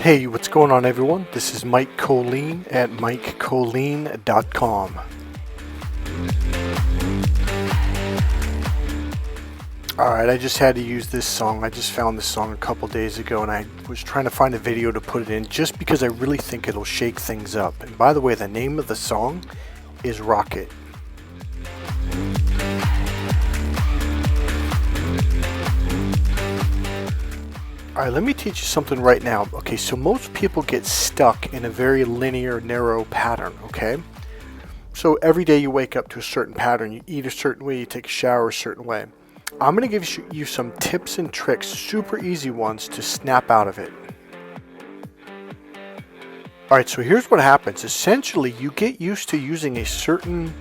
Hey, what's going on, everyone? This is Mike Kollin at MikeKollin.com. Alright, I just had to use this song. I just found this song a couple days ago and I was trying to find a video to put it in just because I really think it'll shake things up. And by the way, the name of the song is Rocket. Alright, let me teach you something right now. Okay, so most people get stuck in a very linear, narrow pattern, okay? So every day you wake up to a certain pattern, you eat a certain way, you take a shower a certain way. I'm going to give you some tips and tricks, super easy ones, to snap out of it. Alright, so here's what happens. Essentially, you get used to using a certain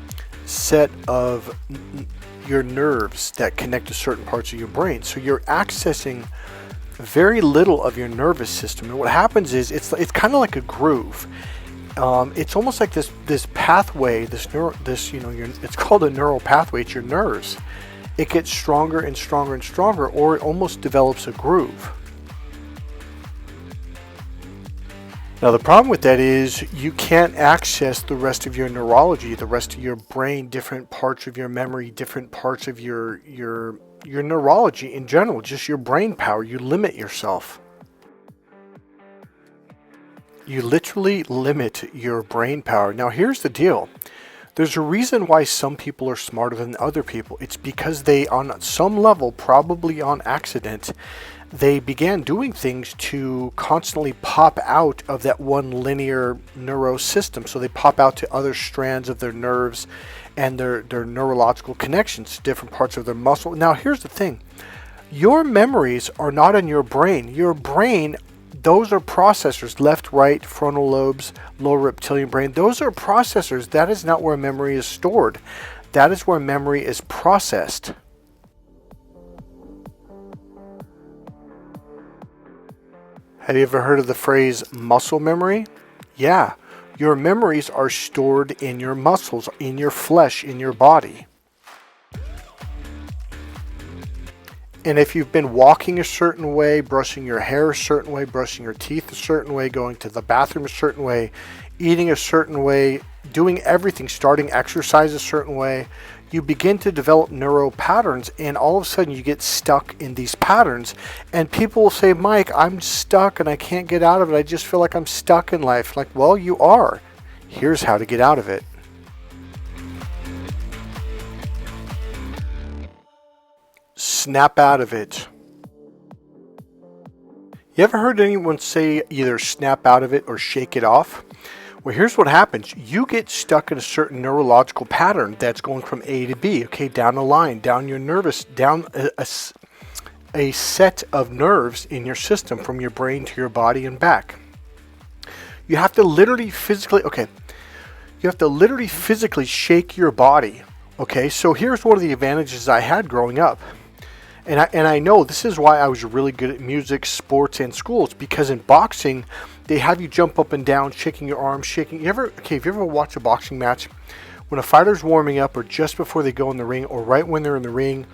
set of your nerves that connect to certain parts of your brain. So you're accessing very little of your nervous system, and what happens is it's kind of like a groove. It's almost like this pathway, it's called a neural pathway. It's your nerves. It gets stronger and stronger and stronger, or it almost develops a groove. Now the problem with that is you can't access the rest of your neurology, the rest of your brain, different parts of your memory, different parts of your neurology in general, just your brain power. You limit yourself. You literally limit your brain power. Now here's the deal. There's a reason why some people are smarter than other people. It's because they, on some level, probably on accident, they began doing things to constantly pop out of that one linear neuro system. So they pop out to other strands of their nerves and their neurological connections to different parts of their muscle. Now here's the thing. Your memories are not in your brain. Your brain, those are processors, left, right, frontal lobes, lower reptilian brain. Those are processors. That is not where memory is stored. That is where memory is processed. Have you ever heard of the phrase muscle memory? Yeah. Your memories are stored in your muscles, in your flesh, in your body. And if you've been walking a certain way, brushing your hair a certain way, brushing your teeth a certain way, going to the bathroom a certain way, eating a certain way, doing everything, starting exercise a certain way, you begin to develop neuro patterns, and all of a sudden you get stuck in these patterns. And people will say, Mike, I'm stuck and I can't get out of it. I just feel like I'm stuck in life. Like, well, you are. Here's how to get out of it. Snap out of it. You ever heard anyone say either snap out of it or shake it off? Well, here's what happens. You get stuck in a certain neurological pattern that's going from A to B, okay, down a line, down your nervous, down a set of nerves in your system from your brain to your body and back. You have to literally physically, shake your body, okay? So here's one of the advantages I had growing up. And I know this is why I was really good at music, sports, and schools, because in boxing, they have you jump up and down, shaking your arms, shaking. Have you ever watched a boxing match? When a fighter's warming up, or just before they go in the ring, or right when they're in the ring,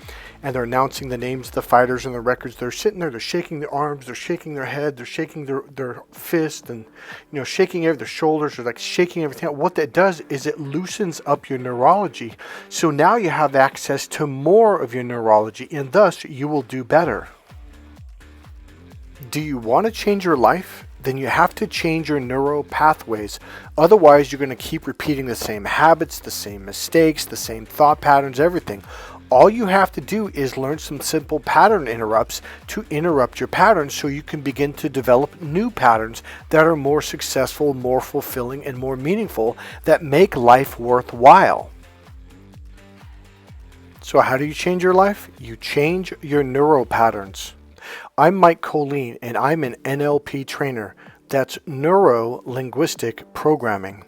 and they're announcing the names of the fighters and the records, they're sitting there, they're shaking their arms, they're shaking their head, they're shaking their fist, and shaking their shoulders, they're like shaking everything. What that does is it loosens up your neurology. So now you have access to more of your neurology, and thus you will do better. Do you want to change your life? Then you have to change your neuro pathways. Otherwise, you're going to keep repeating the same habits, the same mistakes, the same thought patterns, everything. All you have to do is learn some simple pattern interrupts to interrupt your patterns, so you can begin to develop new patterns that are more successful, more fulfilling, and more meaningful, that make life worthwhile. So how do you change your life? You change your neuro patterns. I'm Mike Kollin, and I'm an NLP trainer. That's neuro-linguistic programming.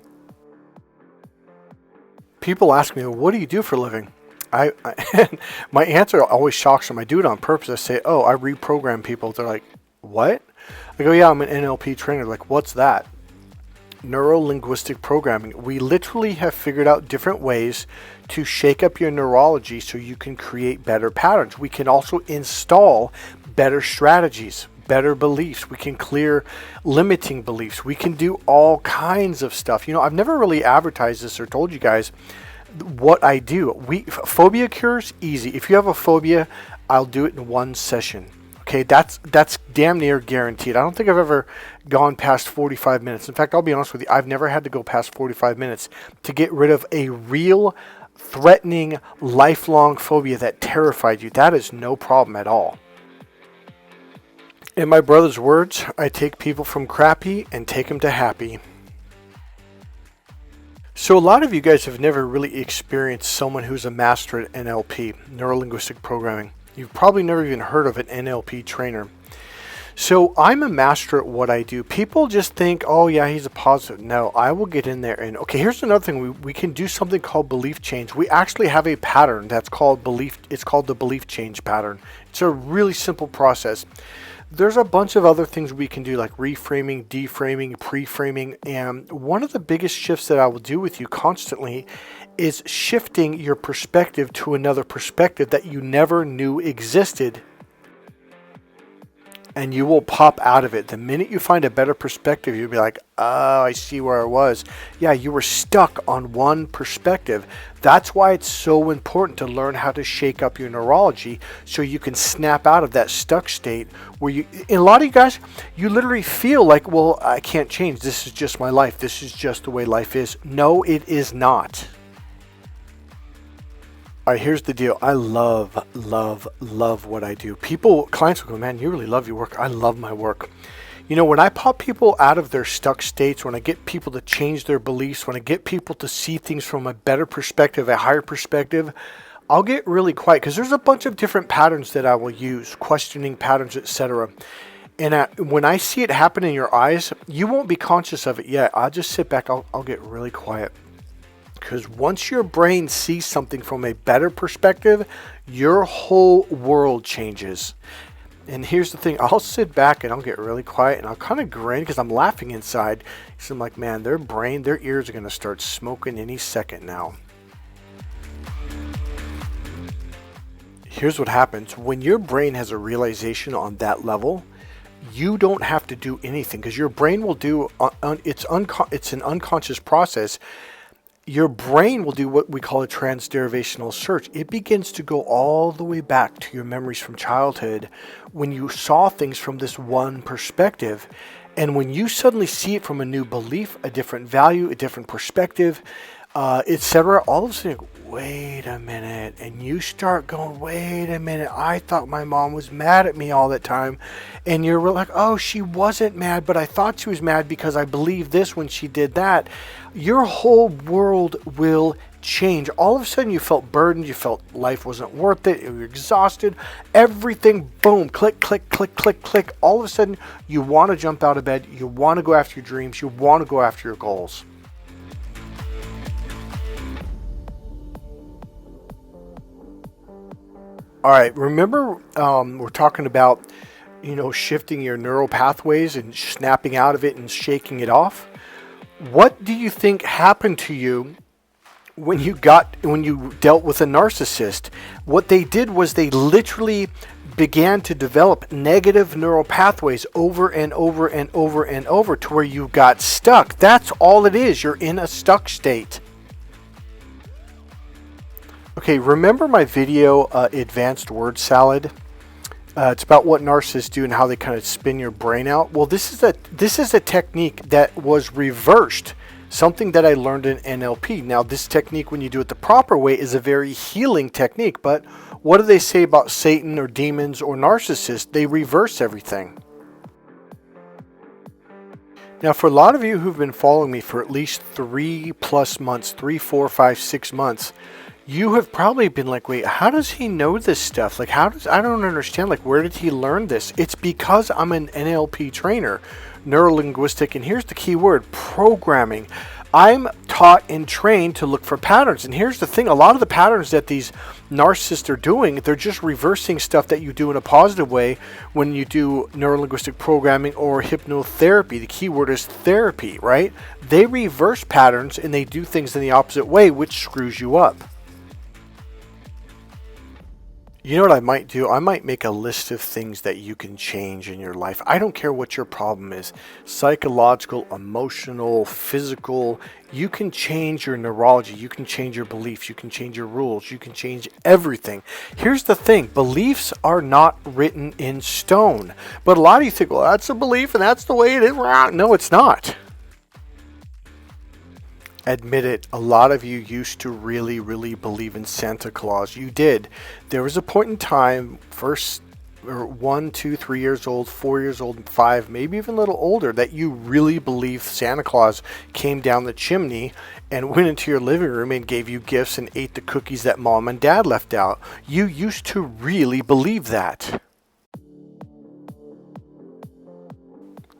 People ask me, well, what do you do for a living? My answer always shocks them. I do it on purpose. I say, oh, I reprogram people. They're like, what? I go, yeah, I'm an NLP trainer. Like, what's that? Neuro-linguistic programming. We literally have figured out different ways to shake up your neurology so you can create better patterns. We can also install better strategies, better beliefs. We can clear limiting beliefs. We can do all kinds of stuff. You know, I've never really advertised this or told you guys what I do. Phobia cures, easy. If you have a phobia, I'll do it in one session. Okay, that's damn near guaranteed. I don't think I've ever gone past 45 minutes. In fact, I'll be honest with you, I've never had to go past 45 minutes to get rid of a real threatening, lifelong phobia that terrified you. That is no problem at all. In my brother's words, I take people from crappy and take them to happy. So a lot of you guys have never really experienced someone who's a master at NLP, neuro-linguistic programming. You've probably never even heard of an NLP trainer. So I'm a master at what I do. People just think, oh yeah, he's a positive. No, I will get in there and, okay, here's another thing. We can do something called belief change. We actually have a pattern that's called belief. It's called the belief change pattern. It's a really simple process. There's a bunch of other things we can do, like reframing, deframing, pre-framing. And one of the biggest shifts that I will do with you constantly is shifting your perspective to another perspective that you never knew existed. And you will pop out of it. The minute you find a better perspective, you'll be like, oh, I see where I was. Yeah, you were stuck on one perspective. That's why it's so important to learn how to shake up your neurology so you can snap out of that stuck state where you, and a lot of you guys, you literally feel like, well, I can't change. This is just my life. This is just the way life is. No, it is not. All right, here's the deal. I love what I do. Clients will go, man, you really love your work. I love my work. You know, when I pop people out of their stuck states, when I get people to change their beliefs, when I get people to see things from a better perspective, a higher perspective, I'll get really quiet because there's a bunch of different patterns that I will use, questioning patterns, etc. And when I see it happen in your eyes, you won't be conscious of it yet. I'll just sit back. I'll get really quiet. Because once your brain sees something from a better perspective, your whole world changes. And here's the thing, I'll sit back and I'll get really quiet and I'll kind of grin because I'm laughing inside. Because I'm like, man, their ears are going to start smoking any second now. Here's what happens. When your brain has a realization on that level, you don't have to do anything because your brain will do, it's an unconscious process. Your brain will do what we call a transderivational search. It begins to go all the way back to your memories from childhood when you saw things from this one perspective. And when you suddenly see it from a new belief, a different value, a different perspective, etc., all of a sudden, wait a minute. And you start going, wait a minute. I thought my mom was mad at me all the time. And you're like, oh, she wasn't mad, but I thought she was mad because I believed this when she did that. Your whole world will change. All of a sudden, you felt burdened. You felt life wasn't worth it. You were exhausted. Everything, boom, click, click, click, click, click. All of a sudden, you want to jump out of bed. You want to go after your dreams. You want to go after your goals. All right, remember we're talking about, shifting your neural pathways and snapping out of it and shaking it off. What do you think happened to you when you dealt with a narcissist? What they did was they literally began to develop negative neural pathways over and over and over and over to where you got stuck. That's all it is. You're in a stuck state. Okay, remember my video, Advanced Word Salad? It's about what narcissists do and how they kind of spin your brain out. Well, this is a technique that was reversed, something that I learned in NLP. Now, this technique, when you do it the proper way, is a very healing technique. But what do they say about Satan or demons or narcissists? They reverse everything. Now, for a lot of you who've been following me for at least 3+ months, 3, 4, 5, 6 months, you have probably been like, wait, how does he know this stuff? Like, I don't understand. Like, where did he learn this? It's because I'm an NLP trainer, neuro-linguistic, and here's the key word, programming. I'm taught and trained to look for patterns. And here's the thing, a lot of the patterns that these narcissists are doing, they're just reversing stuff that you do in a positive way when you do neuro-linguistic programming or hypnotherapy. The key word is therapy, right? They reverse patterns and they do things in the opposite way, which screws you up. You know what I might do? I might make a list of things that you can change in your life. I don't care what your problem is. Psychological, emotional, physical. You can change your neurology. You can change your beliefs. You can change your rules. You can change everything. Here's the thing. Beliefs are not written in stone. But a lot of you think, well, that's a belief and that's the way it is. No, it's not. Admit it, a lot of you used to really, really believe in Santa Claus. You did. There was a point in time, first or 1, 2, 3 years old, 4 years old, 5, maybe even a little older, that you really believed Santa Claus came down the chimney and went into your living room and gave you gifts and ate the cookies that mom and dad left out. You used to really believe that.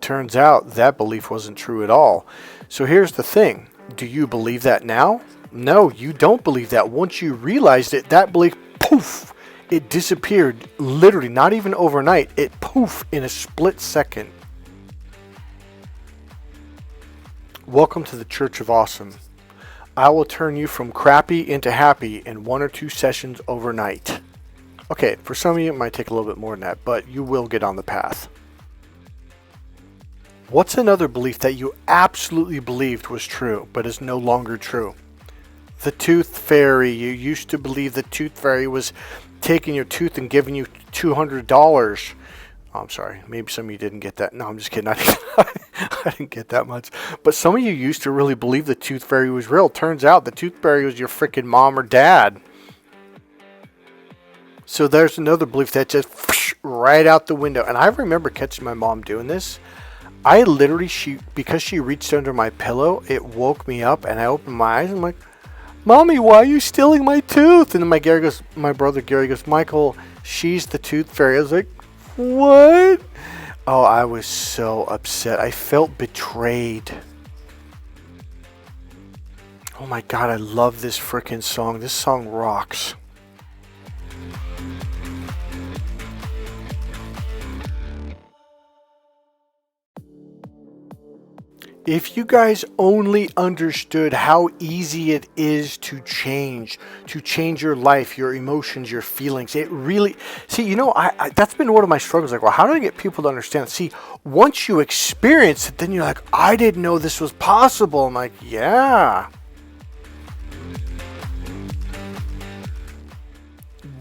Turns out that belief wasn't true at all. So here's the thing. Do you believe that now? No, you don't believe that. Once you realized it, that belief, poof, it disappeared. Literally, not even overnight. It poof in a split second. Welcome to the Church of Awesome. I will turn you from crappy into happy in 1 or 2 sessions overnight. Okay, for some of you, it might take a little bit more than that, but you will get on the path. What's another belief that you absolutely believed was true, but is no longer true? The tooth fairy. You used to believe the tooth fairy was taking your tooth and giving you $200. Oh, I'm sorry. Maybe some of you didn't get that. No, I'm just kidding. I didn't get that much. But some of you used to really believe the tooth fairy was real. Turns out the tooth fairy was your freaking mom or dad. So there's another belief that just right out the window. And I remember catching my mom doing this. I literally, because she reached under my pillow, it woke me up and I opened my eyes and I'm like, Mommy, why are you stealing my tooth? And then my brother Gary goes, Michael, she's the tooth fairy. I was like, what? Oh, I was so upset. I felt betrayed. Oh my God, I love this freaking song. This song rocks. If you guys only understood how easy it is to change your life, your emotions, your feelings, it really, see, I that's been one of my struggles. Like, well, how do I get people to understand? See, once you experience it, then you're like, I didn't know this was possible. I'm like, yeah.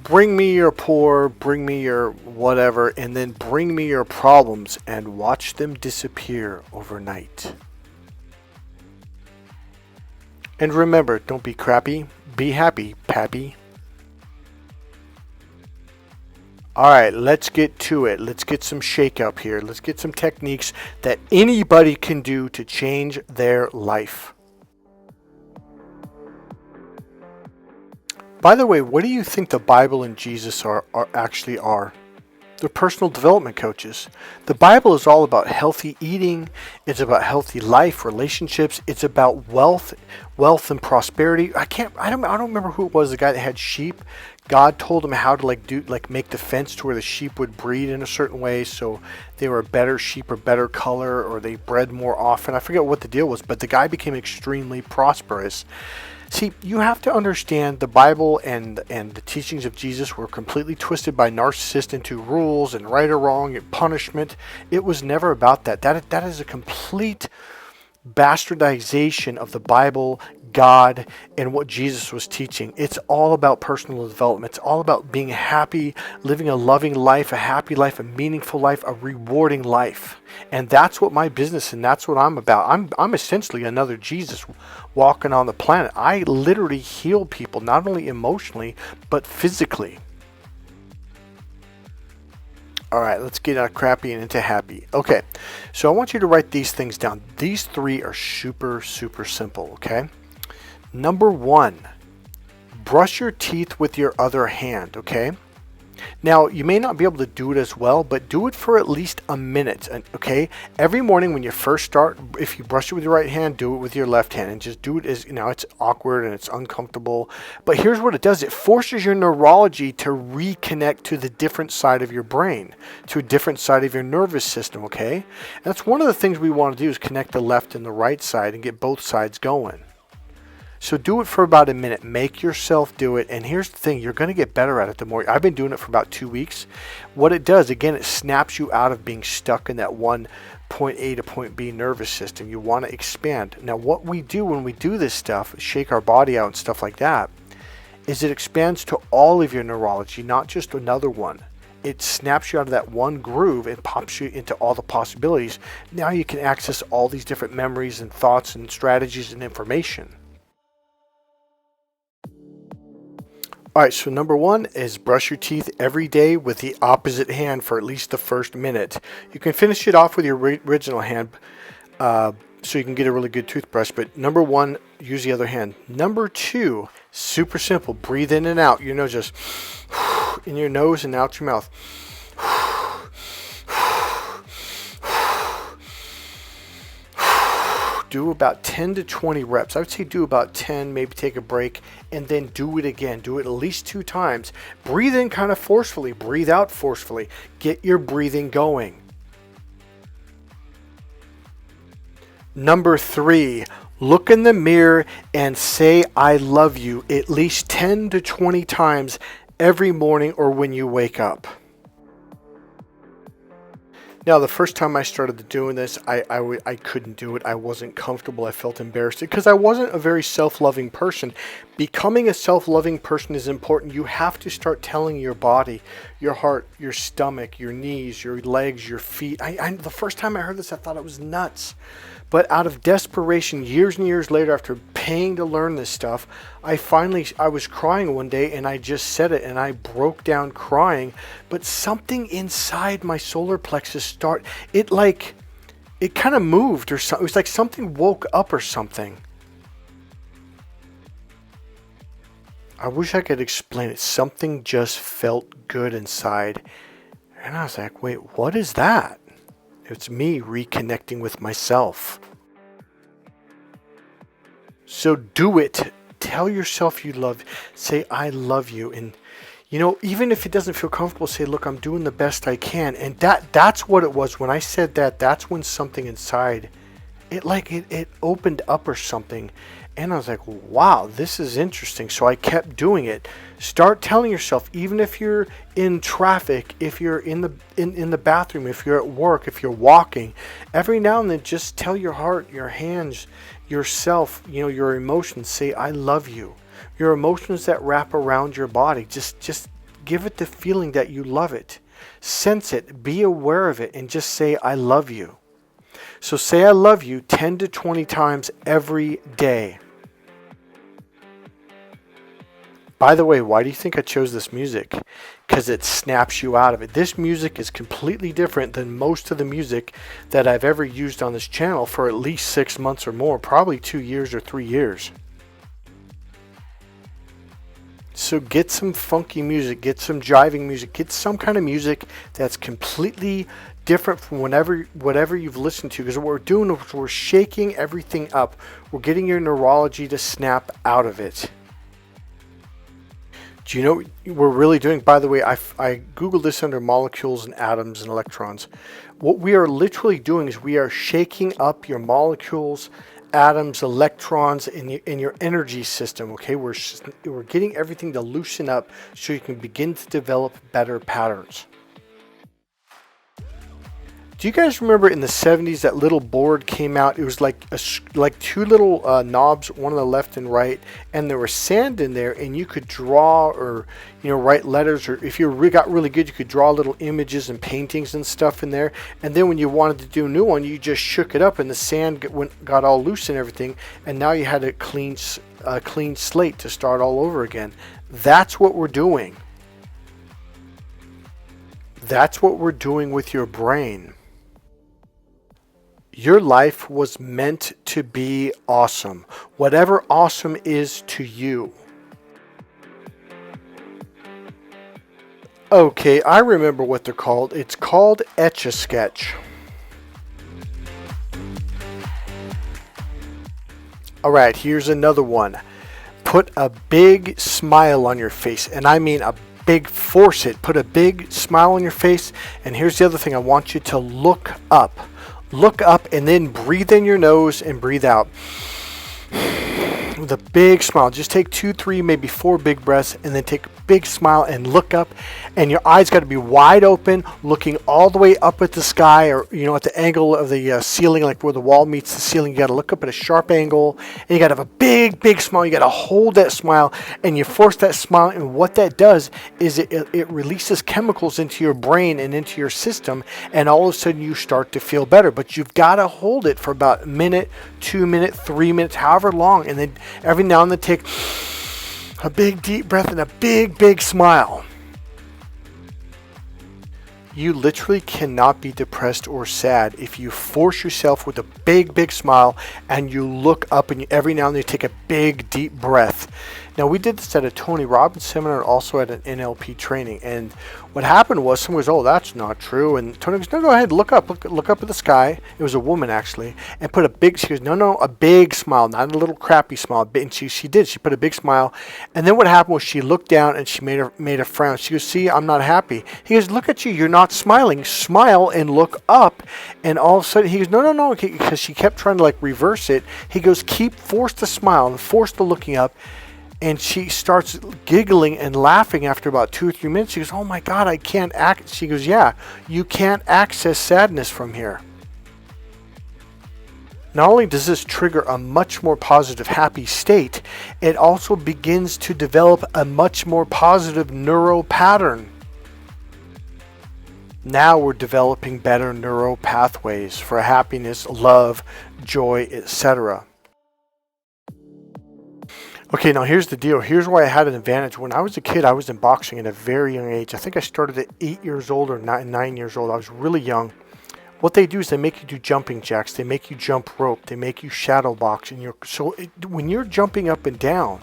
Bring me your poor, bring me your whatever, and then bring me your problems and watch them disappear overnight. And remember, don't be crappy, be happy, Pappy. Alright, let's get to it. Let's get some shake up here. Let's get some techniques that anybody can do to change their life. By the way, what do you think the Bible and Jesus actually are? They're personal development coaches. The Bible is all about healthy eating. It's about healthy life, relationships. It's about wealth and prosperity. I don't remember who it was. The guy that had sheep. God told him how to make the fence to where the sheep would breed in a certain way, so they were a better sheep or better color, or they bred more often. I forget what the deal was, but the guy became extremely prosperous. See, you have to understand the Bible and the teachings of Jesus were completely twisted by Narcissist into rules and right or wrong and punishment. It was never about that. That is a complete bastardization of the Bible, God, and what Jesus was teaching. It's all about personal development. It's all about being happy, living a loving life, a happy life, a meaningful life, a rewarding life. And that's what my business and that's what I'm about. I'm essentially another Jesus walking on the planet. I literally heal people, not only emotionally, but physically. All right, let's get out of crappy and into happy. Okay, so I want you to write these things down. These 3 are super, super simple, okay? Number 1, brush your teeth with your other hand, okay? Now, you may not be able to do it as well, but do it for at least a minute, okay? Every morning when you first start, if you brush it with your right hand, do it with your left hand, and just do it as, it's awkward and it's uncomfortable. But here's what it does. It forces your neurology to reconnect to the different side of your brain, to a different side of your nervous system, okay? And that's one of the things we want to do is connect the left and the right side and get both sides going. So do it for about a minute. Make yourself do it. And here's the thing, you're going to get better at it the more. I've been doing it for about 2 weeks. What it does, again, it snaps you out of being stuck in that one point A to point B nervous system. You want to expand. Now, what we do when we do this stuff, shake our body out and stuff like that, is it expands to all of your neurology, not just another one. It snaps you out of that one groove and pops you into all the possibilities. Now you can access all these different memories and thoughts and strategies and information. All right, so number 1 is brush your teeth every day with the opposite hand for at least the first minute. You can finish it off with your original hand so you can get a really good toothbrush, but number 1, use the other hand. Number 2, super simple, breathe in and out. Your nose just in your nose and out your mouth. Do about 10 to 20 reps. I would say do about 10, maybe take a break, and then do it again. Do it at least 2 times. Breathe in kind of forcefully, breathe out forcefully. Get your breathing going. Number 3, look in the mirror and say, I love you, at least 10 to 20 times every morning or when you wake up. Now, the first time I started doing this, I couldn't do it. I wasn't comfortable. I felt embarrassed because I wasn't a very self-loving person. Becoming a self-loving person is important. You have to start telling your body, your heart, your stomach, your knees, your legs, your feet. The first time I heard this, I thought it was nuts. But out of desperation, years and years later, after paying to learn this stuff, I was crying one day and I just said it and I broke down crying. But something inside my solar plexus it kind of moved or something. It was like something woke up or something. I wish I could explain it. Something just felt good inside. And I was like, wait, what is that? It's me reconnecting with myself. So do it. Tell yourself you love. Say, I love you. And, even if it doesn't feel comfortable, say, look, I'm doing the best I can. And that's what it was. When I said that, that's when something inside, it opened up or something. And I was like, wow, this is interesting. So I kept doing it. Start telling yourself, even if you're in traffic, if you're in the bathroom, if you're at work, if you're walking, every now and then just tell your heart, your hands, yourself, your emotions, say, I love you. Your emotions that wrap around your body, just give it the feeling that you love it. Sense it, be aware of it, and just say, I love you. So say I love you 10 to 20 times every day. By the way, why do you think I chose this music? Because it snaps you out of it. This music is completely different than most of the music that I've ever used on this channel for at least 6 months or more, probably 2 years or 3 years. So get some funky music, get some jiving music, get some kind of music that's completely different from whatever you've listened to. Because what we're doing is we're shaking everything up. We're getting your neurology to snap out of it. Do you know what we're really doing? By the way, I Googled this under molecules and atoms and electrons. What we are literally doing is we are shaking up your molecules, atoms, electrons in your energy system. Okay, we're getting everything to loosen up so you can begin to develop better patterns. Do you guys remember in the 70s that little board came out? It was like 2 little knobs, one on the left and right, and there was sand in there, and you could draw or write letters, or if you got really good, you could draw little images and paintings and stuff in there. And then when you wanted to do a new one, you just shook it up, and the sand got all loose and everything, and now you had a clean slate to start all over again. That's what we're doing. That's what we're doing with your brain. Your life was meant to be awesome. Whatever awesome is to you. Okay, I remember what they're called. It's called Etch-a-Sketch. Alright, here's another one. Put a big smile on your face. And I mean a big, force it. Put a big smile on your face. And here's the other thing. I want you to look up. Look up and then breathe in your nose and breathe out. with a big smile. Just take 2, 3, maybe 4 big breaths, and then take a big smile and look up, and your eyes got to be wide open, looking all the way up at the sky, or at the angle of the ceiling, like where the wall meets the ceiling. You got to look up at a sharp angle, and you got to have a big smile. You got to hold that smile, and you force that smile, and what that does is it releases chemicals into your brain and into your system, and all of a sudden you start to feel better. But you've got to hold it for about a minute, 2 minutes, 3 minutes, however long, and then every now and then take a big deep breath and a big smile. You literally cannot be depressed or sad if you force yourself with a big smile and you look up, and every now and then you take a big deep breath. Now, we did this at a Tony Robbins seminar, also at an NLP training, and what happened was someone goes, "Oh, that's not true," and Tony goes, "No, go ahead, look up at the sky." It was a woman actually, and put a big. She goes, "No, a big smile, not a little crappy smile." And she did. She put a big smile, and then what happened was she looked down and she made a frown. She goes, "See, I'm not happy." He goes, "Look at you, you're not smiling. Smile and look up." And all of a sudden he goes, "No," because she kept trying to like reverse it. He goes, force the smile and force the looking up. And she starts giggling and laughing after about 2 or 3 minutes. She goes, "Oh my God, I can't act." She goes, "Yeah, you can't access sadness from here." Not only does this trigger a much more positive, happy state, it also begins to develop a much more positive neural pattern. Now we're developing better neural pathways for happiness, love, joy, etc. Okay, now here's the deal. Here's why I had an advantage. When I was a kid, I was in boxing at a very young age. I think I started at 8 years old or 9 years old. I was really young. What they do is they make you do jumping jacks. They make you jump rope. They make you shadow box. And when you're jumping up and down,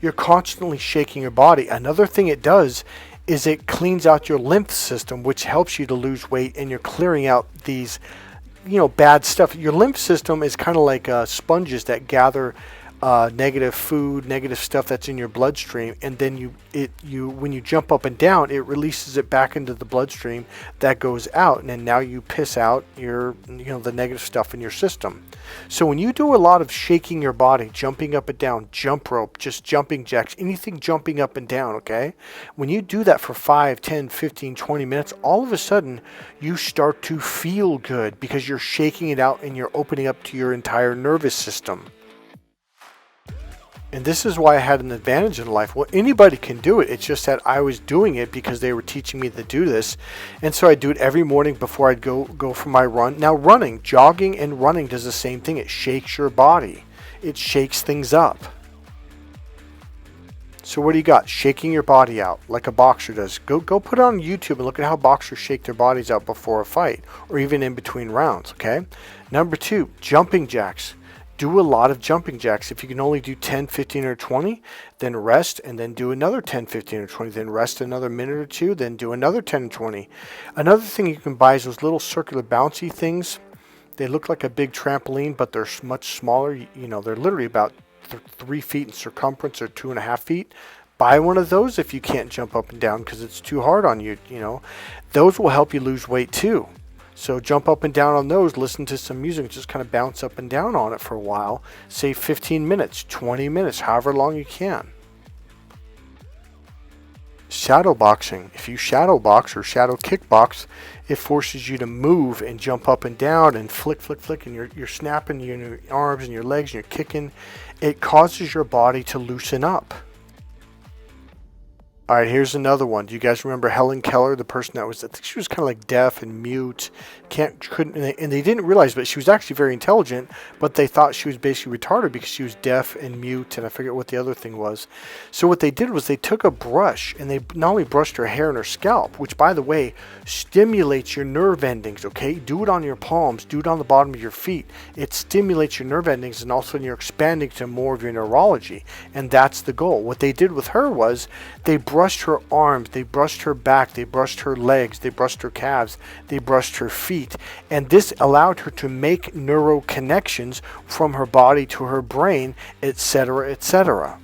you're constantly shaking your body. Another thing it does is it cleans out your lymph system, which helps you to lose weight, and you're clearing out these, bad stuff. Your lymph system is kind of like sponges that gather negative food, negative stuff that's in your bloodstream, and then when you jump up and down, it releases it back into the bloodstream. That goes out, and then now you piss out the negative stuff in your system. So when you do a lot of shaking your body, jumping up and down, jump rope, just jumping jacks, anything jumping up and down, okay? When you do that for 5, 10, 15, 20 minutes, all of a sudden you start to feel good because you're shaking it out and you're opening up to your entire nervous system. And this is why I had an advantage in life. Well, anybody can do it. It's just that I was doing it because they were teaching me to do this. And so I do it every morning before I'd go for my run. Now jogging and running does the same thing. It shakes your body. It shakes things up. So what do you got? Shaking your body out like a boxer does. Go put it on YouTube and look at how boxers shake their bodies out before a fight or even in between rounds, okay? Number 2, jumping jacks. Do a lot of jumping jacks. If you can only do 10, 15, or 20, then rest and then do another 10, 15, or 20. Then rest another minute or 2, then do another 10 and 20. Another thing you can buy is those little circular bouncy things. They look like a big trampoline, but they're much smaller. They're literally about 3 feet in circumference or 2.5 feet. Buy one of those if you can't jump up and down because it's too hard on you. Those will help you lose weight too. So jump up and down on those, listen to some music, just kind of bounce up and down on it for a while. Say 15 minutes, 20 minutes, however long you can. Shadow boxing. If you shadow box or shadow kickbox, it forces you to move and jump up and down and flick, and you're snapping your arms and your legs and you're kicking. It causes your body to loosen up. All right, here's another one. Do you guys remember Helen Keller, the person that was, I think she was kind of like deaf and mute, couldn't, and they didn't realize, but she was actually very intelligent, but they thought she was basically retarded because she was deaf and mute, and I forget what the other thing was. So what they did was they took a brush and they not only brushed her hair and her scalp, which by the way, stimulates your nerve endings, okay? Do it on your palms, do it on the bottom of your feet. It stimulates your nerve endings, and all of a sudden you're expanding to more of your neurology, and that's the goal. What they did with her was they brushed her arms, they brushed her back, they brushed her legs, they brushed her calves, they brushed her feet, and this allowed her to make neural connections from her body to her brain, etc., etc.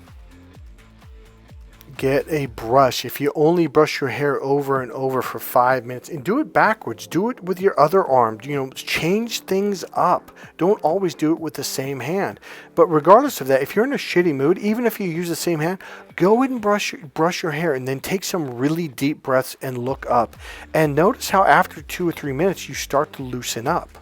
Get a brush. If you only brush your hair over and over for 5 minutes, and do it backwards, do it with your other arm, change things up. Don't always do it with the same hand. But regardless of that, if you're in a shitty mood, even if you use the same hand, go ahead and brush your hair, and then take some really deep breaths and look up. And notice how after 2 or 3 minutes, you start to loosen up.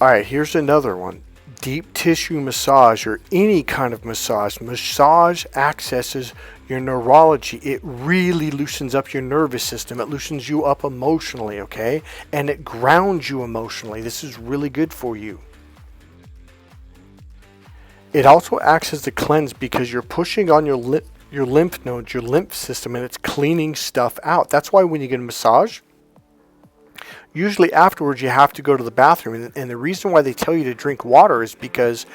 All right, here's another one. Deep tissue massage, or any kind of massage. Massage accesses your neurology. It really loosens up your nervous system. It loosens you up emotionally, okay? And it grounds you emotionally. This is really good for you. It also acts as a cleanse because you're pushing on your lymph nodes, your lymph system, and it's cleaning stuff out. That's why when you get a massage, usually afterwards you have to go to the bathroom, and the reason why they tell you to drink water is because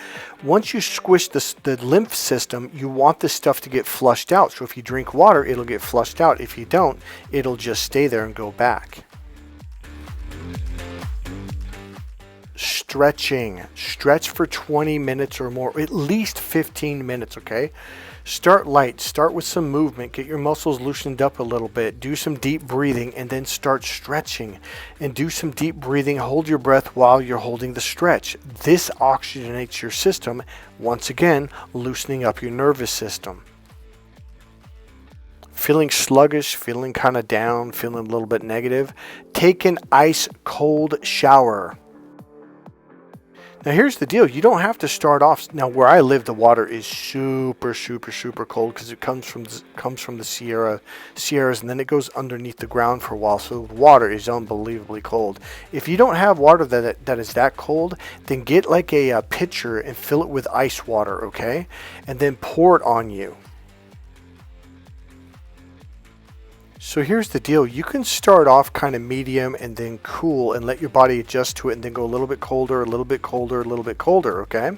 once you squish the lymph system, you want this stuff to get flushed out. So if you drink water, it'll get flushed out. If you don't, it'll just stay there and go back. Stretching. Stretch for 20 minutes or more, at least 15 minutes, okay? Start light. Start with some movement. Get your muscles loosened up a little bit. Do some deep breathing, and then start stretching. And do some deep breathing. Hold your breath while you're holding the stretch. This oxygenates your system, once again, loosening up your nervous system. Feeling sluggish, feeling kind of down, feeling a little bit negative, take an ice cold shower. Now here's the deal, you don't have to start off. Now where I live, the water is super cold because it comes from the Sierras, and then it goes underneath the ground for a while, so the water is unbelievably cold. If you don't have water that is that cold, then get like a pitcher and fill it with ice water, okay? And then pour it on you. So here's the deal, you can start off kind of medium and then cool and let your body adjust to it, and then go a little bit colder, a little bit colder, a little bit colder, okay?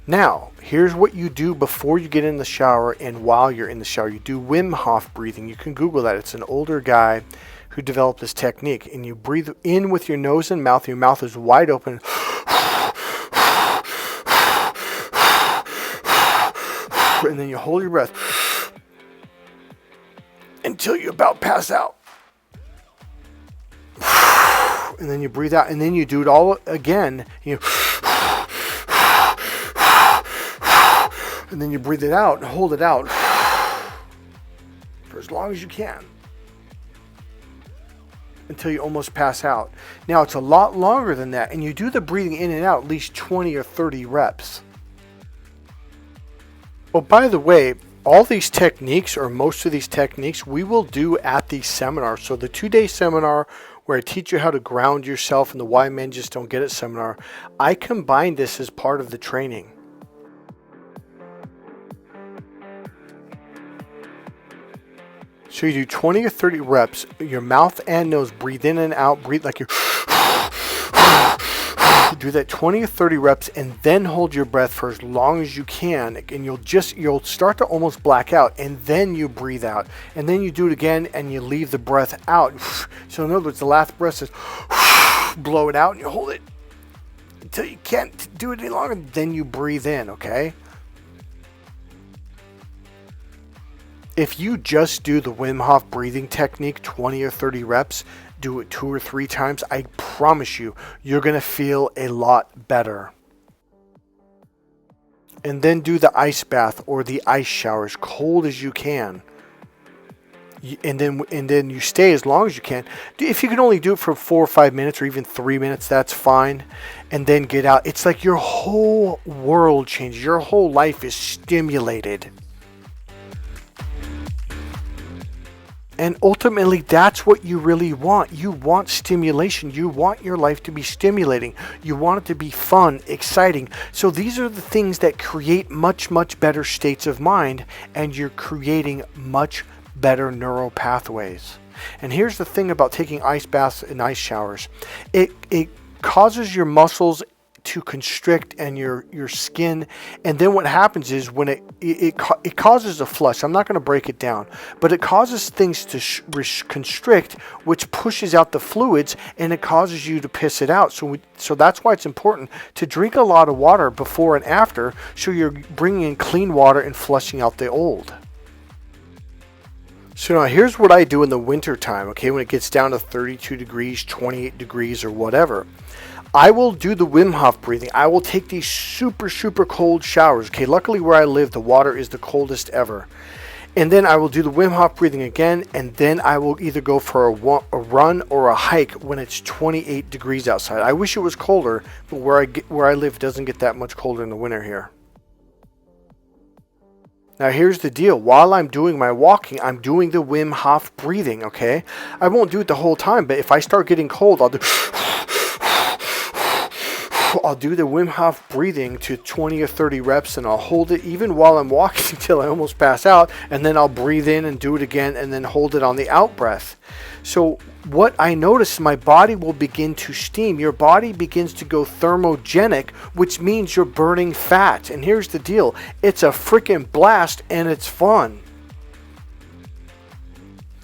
Now, here's what you do before you get in the shower and while you're in the shower. You do Wim Hof breathing. You can Google that. It's an older guy who developed this technique, and you breathe in with your nose and mouth. Your mouth is wide open. And then you hold your breath until you about pass out. And then you breathe out, and then you do it all again. And then you breathe it out and hold it out for as long as you can until you almost pass out. Now it's a lot longer than that, and you do the breathing in and out at least 20 or 30 reps. Well, by the way, all these techniques, or most of these techniques, we will do at the seminar. So the 2-day seminar where I teach you how to ground yourself, and the Why Men Just Don't Get It seminar, I combine this as part of the training. So you do 20 or 30 reps, your mouth and nose, breathe in and out, breathe like you're do that 20 or 30 reps, and then hold your breath for as long as you can, and you'll start to almost black out, and then you breathe out, and then you do it again, and you leave the breath out. So in other words, the last breath is blow it out, and you hold it until you can't do it any longer, then you breathe in, okay? If you just do the Wim Hof breathing technique, 20 or 30 reps, do it 2 or 3 times, I promise you, you're going to feel a lot better. And then do the ice bath or the ice shower as cold as you can. And then you stay as long as you can. If you can only do it for 4 or 5 minutes or even 3 minutes, that's fine. And then get out. It's like your whole world changes. Your whole life is stimulated. And ultimately, that's what you really want. You want stimulation. You want your life to be stimulating. You want it to be fun, exciting. So these are the things that create much better states of mind, and you're creating much better neural pathways. And here's the thing about taking ice baths and ice showers. It causes your muscles to constrict and your skin. And then what happens is when it causes a flush. I'm not going to break it down, but it causes things to constrict, which pushes out the fluids, and it causes you to piss it out. So that's why it's important to drink a lot of water before and after, so you're bringing in clean water and flushing out the old. So now here's what I do in the winter time, okay, when it gets down to 32 degrees, 28 degrees or whatever. I will do the Wim Hof breathing. I will take these super, super cold showers. Okay, luckily where I live, the water is the coldest ever. And then I will do the Wim Hof breathing again, and then I will either go for a run or a hike when it's 28 degrees outside. I wish it was colder, but where I live doesn't get that much colder in the winter here. Now here's the deal. While I'm doing my walking, I'm doing the Wim Hof breathing, okay? I won't do it the whole time, but if I start getting cold, I'll do the Wim Hof breathing to 20 or 30 reps, and I'll hold it even while I'm walking until I almost pass out, and then I'll breathe in and do it again and then hold it on the out breath. So what I notice, my body will begin to steam. Your body begins to go thermogenic, which means you're burning fat. And here's the deal. It's a freaking blast and it's fun.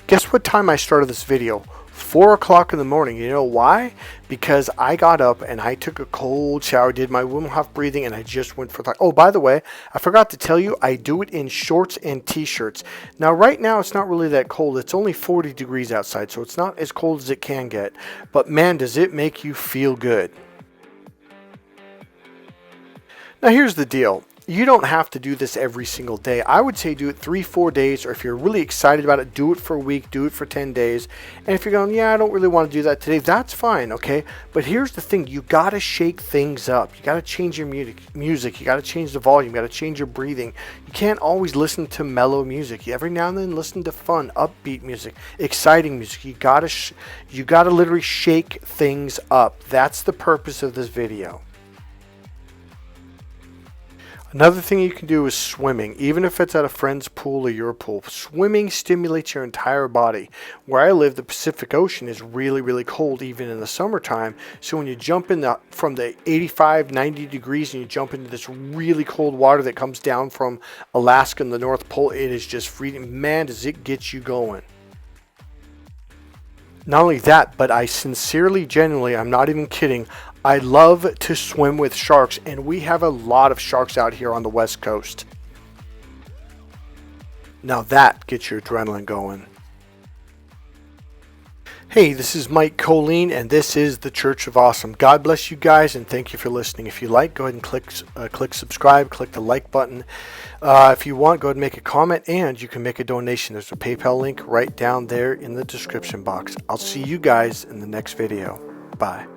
Guess what time I started this video? 4 o'clock in the morning. You know why? Because I got up and I took a cold shower, did my Wim Hof breathing, and I just went for oh, by the way, I forgot to tell you, I do it in shorts and t-shirts. Now right now it's not really that cold. It's only 40 degrees outside, so it's not as cold as it can get. But man, does it make you feel good. Now here's the deal. You don't have to do this every single day. I would say do it 3-4 days, or if you're really excited about it, do it for a week, do it for 10 days. And if you're going, yeah, I don't really want to do that today, that's fine, okay? But here's the thing, you got to shake things up. You got to change your music. You got to change the volume. You got to change your breathing. You can't always listen to mellow music. Every now and then listen to fun, upbeat music, exciting music. You got to literally shake things up. That's the purpose of this video. Another thing you can do is swimming, even if it's at a friend's pool or your pool. Swimming stimulates your entire body. Where I live, the Pacific Ocean is really, really cold even in the summertime. So when you jump in from the 85, 90 degrees and you jump into this really cold water that comes down from Alaska and the North Pole, it is just freezing. Man, does it get you going. Not only that, but I sincerely, genuinely, I'm not even kidding, I love to swim with sharks, and we have a lot of sharks out here on the West Coast. Now that gets your adrenaline going. Hey, this is Mike Kollin, and this is the Church of Awesome. God bless you guys, and thank you for listening. If you like, go ahead and click subscribe, click the like button. If you want, go ahead and make a comment, and you can make a donation. There's a PayPal link right down there in the description box. I'll see you guys in the next video. Bye.